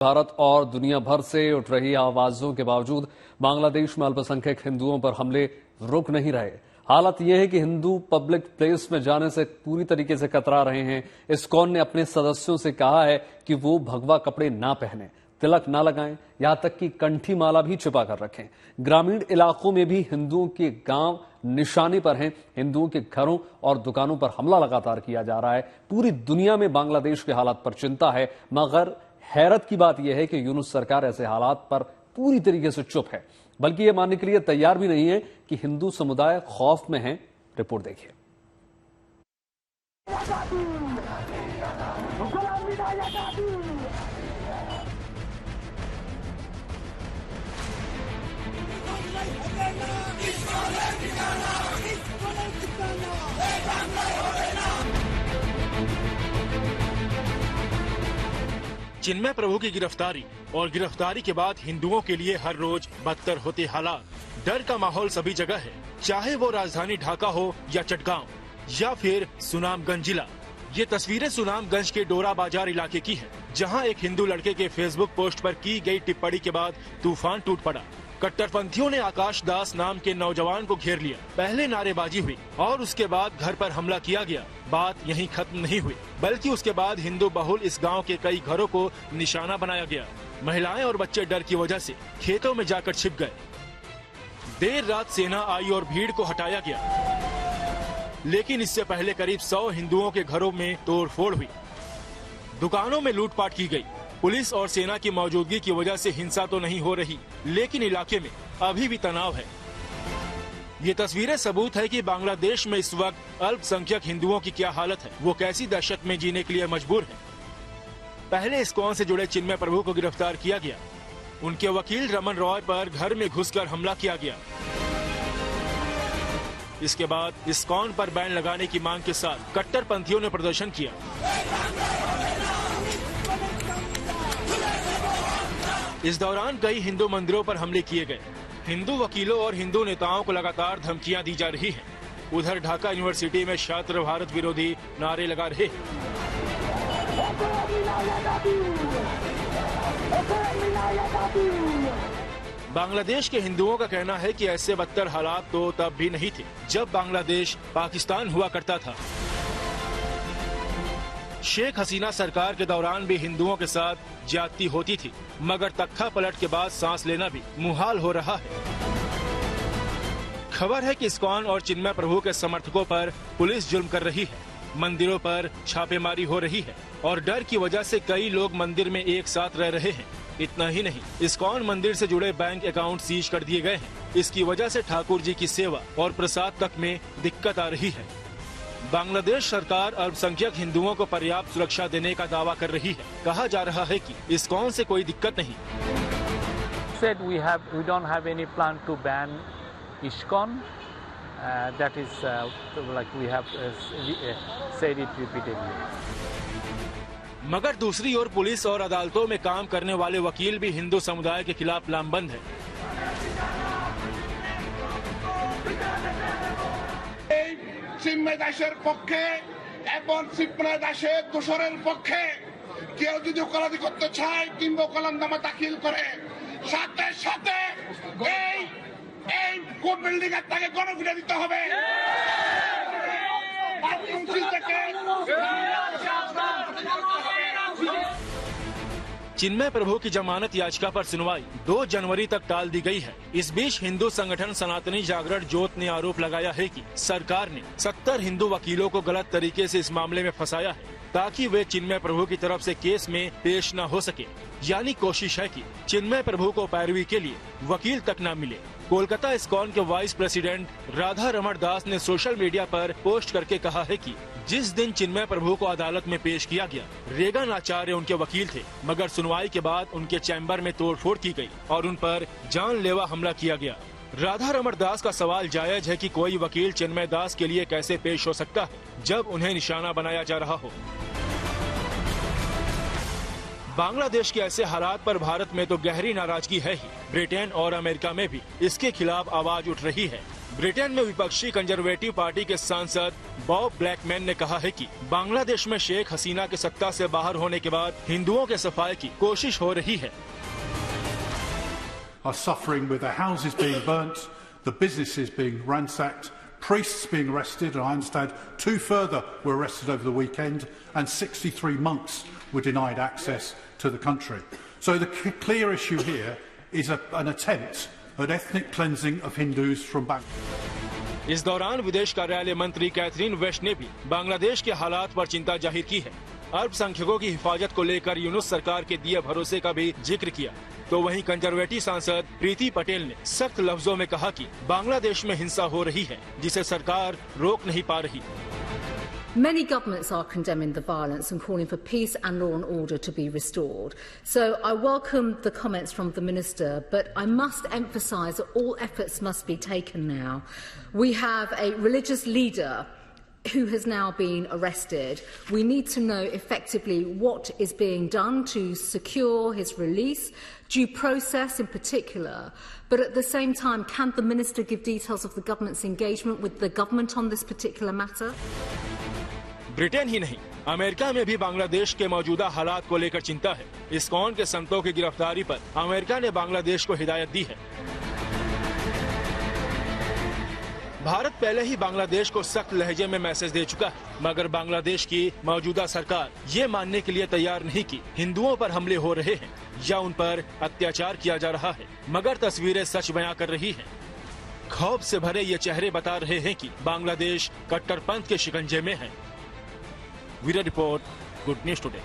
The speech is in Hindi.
भारत और दुनिया भर से उठ रही आवाजों के बावजूद बांग्लादेश में अल्पसंख्यक हिंदुओं पर हमले रुक नहीं रहे। हालत यह है कि हिंदू पब्लिक प्लेस में जाने से पूरी तरीके से कतरा रहे हैं। इस्कॉन ने अपने सदस्यों से कहा है कि वो भगवा कपड़े ना पहने, तिलक ना लगाएं, यहां तक कि कंठी माला भी छिपा कर रखें। ग्रामीण इलाकों में भी हिंदुओं के गांव निशाने पर हैं। हिंदुओं के घरों और दुकानों पर हमला लगातार किया जा रहा है। पूरी दुनिया में बांग्लादेश के हालात पर चिंता है, मगर हैरत की बात यह है कि यूनुस सरकार ऐसे हालात पर पूरी तरीके से चुप है, बल्कि यह मानने के लिए तैयार भी नहीं है कि हिंदू समुदाय खौफ में है। रिपोर्ट देखिए। चिन्मय प्रभु की गिरफ्तारी और गिरफ्तारी के बाद हिंदुओं के लिए हर रोज बदतर होते हालात। डर का माहौल सभी जगह है, चाहे वो राजधानी ढाका हो या चटगांव या फिर सुनामगंज जिला। ये तस्वीरें सुनामगंज के डोरा बाजार इलाके की है, जहां एक हिंदू लड़के के फेसबुक पोस्ट पर की गई टिप्पणी के बाद तूफान टूट पड़ा। कट्टरपंथियों ने आकाश दास नाम के नौजवान को घेर लिया। पहले नारेबाजी हुई और उसके बाद घर पर हमला किया गया। बात यहीं खत्म नहीं हुई, बल्कि उसके बाद हिंदू बहुल इस गांव के कई घरों को निशाना बनाया गया। महिलाएं और बच्चे डर की वजह से खेतों में जाकर छिप गए। देर रात सेना आई और भीड़ को हटाया गया, लेकिन इससे पहले करीब 100 हिंदुओं के घरों में तोड़फोड़ हुई। दुकानों में लूटपाट की गई। पुलिस और सेना की मौजूदगी की वजह से हिंसा तो नहीं हो रही, लेकिन इलाके में अभी भी तनाव है। ये तस्वीरें सबूत है कि बांग्लादेश में इस वक्त अल्पसंख्यक हिंदुओं की क्या हालत है, वो कैसी दहशत में जीने के लिए मजबूर है। पहले इस्कॉन से जुड़े चिन्मय प्रभु को गिरफ्तार किया गया। उनके वकील रमन रॉय पर घर में घुसकर हमला किया गया। इसके बाद इस्कॉन पर बैन लगाने की मांग के साथ कट्टरपंथियों ने प्रदर्शन किया। इस दौरान कई हिंदू मंदिरों पर हमले किए गए। हिंदू वकीलों और हिंदू नेताओं को लगातार धमकियां दी जा रही हैं। उधर ढाका यूनिवर्सिटी में छात्र भारत विरोधी नारे लगा रहे हैं। बांग्लादेश के हिंदुओं का कहना है कि ऐसे बदतर हालात तो तब भी नहीं थे जब बांग्लादेश पाकिस्तान हुआ करता था। शेख हसीना सरकार के दौरान भी हिंदुओं के साथ ज्यादती होती थी, मगर तख्ता पलट के बाद सांस लेना भी मुहाल हो रहा है। खबर है कि इस्कॉन और चिन्मय प्रभु के समर्थकों पर पुलिस जुल्म कर रही है। मंदिरों पर छापेमारी हो रही है और डर की वजह से कई लोग मंदिर में एक साथ रह रहे हैं। इतना ही नहीं, इस्कॉन मंदिर से जुड़े बैंक अकाउंट सीज कर दिए गए हैं। इसकी वजह से ठाकुर जी की सेवा और प्रसाद तक में दिक्कत आ रही है। बांग्लादेश सरकार अल्पसंख्यक हिंदुओं को पर्याप्त सुरक्षा देने का दावा कर रही है। कहा जा रहा है कि इस्कॉन से कोई दिक्कत नहीं। Said we don't have any plan to ban ISKCON. That is like we have said it repeatedly. मगर दूसरी ओर पुलिस और अदालतों में काम करने वाले वकील भी हिंदू समुदाय के खिलाफ लामबंद है। চিন্ময় দাসের পক্ষে এবং চিন্ময় দাসের দোষরের পক্ষে কেউ যদি ওকালতি করতে চায় কিংবা ওকালতনামা দাখিল করে সাথে সাথে এই কোর্ট বিল্ডিং এর তাকে গণফিরে দিতে হবে। चिन्मय प्रभु की जमानत याचिका पर सुनवाई 2 जनवरी तक टाल दी गई है। इस बीच हिंदू संगठन सनातनी जागरण ज्योत ने आरोप लगाया है कि सरकार ने 70 हिंदू वकीलों को गलत तरीके से इस मामले में फंसाया है, ताकि वे चिन्मय प्रभु की तरफ से केस में पेश न हो सके। यानी कोशिश है कि चिन्मय प्रभु को पैरवी के लिए वकील तक न मिले। कोलकाता इस्कॉन के वाइस प्रेसिडेंट राधा रमण दास ने सोशल मीडिया पर पोस्ट करके कहा है कि जिस दिन चिन्मय प्रभु को अदालत में पेश किया गया, रेगन आचार्य उनके वकील थे, मगर सुनवाई के बाद उनके चैम्बर में तोड़फोड़ की गई और उन पर जानलेवा हमला किया गया। राधा रमण दास का सवाल जायज है कि कोई वकील चिन्मय दास के लिए कैसे पेश हो सकता है जब उन्हें निशाना बनाया जा रहा हो। बांग्लादेश के ऐसे हालात पर भारत में तो गहरी नाराजगी है ही। ब्रिटेन और अमेरिका में भी इसके खिलाफ आवाज उठ रही है। ब्रिटेन में विपक्षी कंजर्वेटिव पार्टी के सांसद बॉब ब्लैकमैन ने कहा है कि बांग्लादेश में शेख हसीना के सत्ता से बाहर होने के बाद हिंदुओं के सफाई की कोशिश हो रही है। Are suffering with their houses being burnt, the businesses being ransacked, priests being arrested, and I understand 2 further were arrested over the weekend, and 63 monks were denied access to the country. So the clear issue here is an attempt at ethnic cleansing of Hindus from Bangladesh. इस दौरान विदेश कार्यालय मंत्री कैथरीन वेस्ट ने भी बांग्लादेश के हालात पर चिंता जाहिर की है। अल्पसंख्यकों की हिफाजत को लेकर यूनुस सरकार के दिए भरोसे का भी जिक्र किया। तो वहीं कंजर्वेटिव सांसद प्रीति पटेल ने सख्त लफ्जों में कहा कि बांग्लादेश में हिंसा हो रही है जिसे सरकार रोक नहीं पा रही। Many governments are condemning the violence and calling for peace and law and order to be restored. So I welcome the comments from the Minister, but I must emphasise that all efforts must be taken now. We have a religious leader who has now been arrested. We need to know effectively what is being done to secure his release, due process in particular. But at the same time, can the Minister give details of the government's engagement with the government on this particular matter? Britain ही नहीं, अमेरिका में भी बांग्लादेश के मौजूदा हालात को लेकर चिंता है। इस्कॉन के संतों की गिरफ्तारी पर अमेरिका ने बांग्लादेश को हिदायत दी है। भारत पहले ही बांग्लादेश को सख्त लहजे में मैसेज दे चुका है, मगर बांग्लादेश की मौजूदा सरकार ये मानने के लिए तैयार नहीं कि हिंदुओं पर हमले हो रहे हैं या उन पर अत्याचार किया जा रहा है, मगर तस्वीरें सच बयां कर रही हैं। खौफ से भरे ये चेहरे बता रहे हैं कि बांग्लादेश कट्टरपंथ के शिकंजे में है। Bureau report, good news today.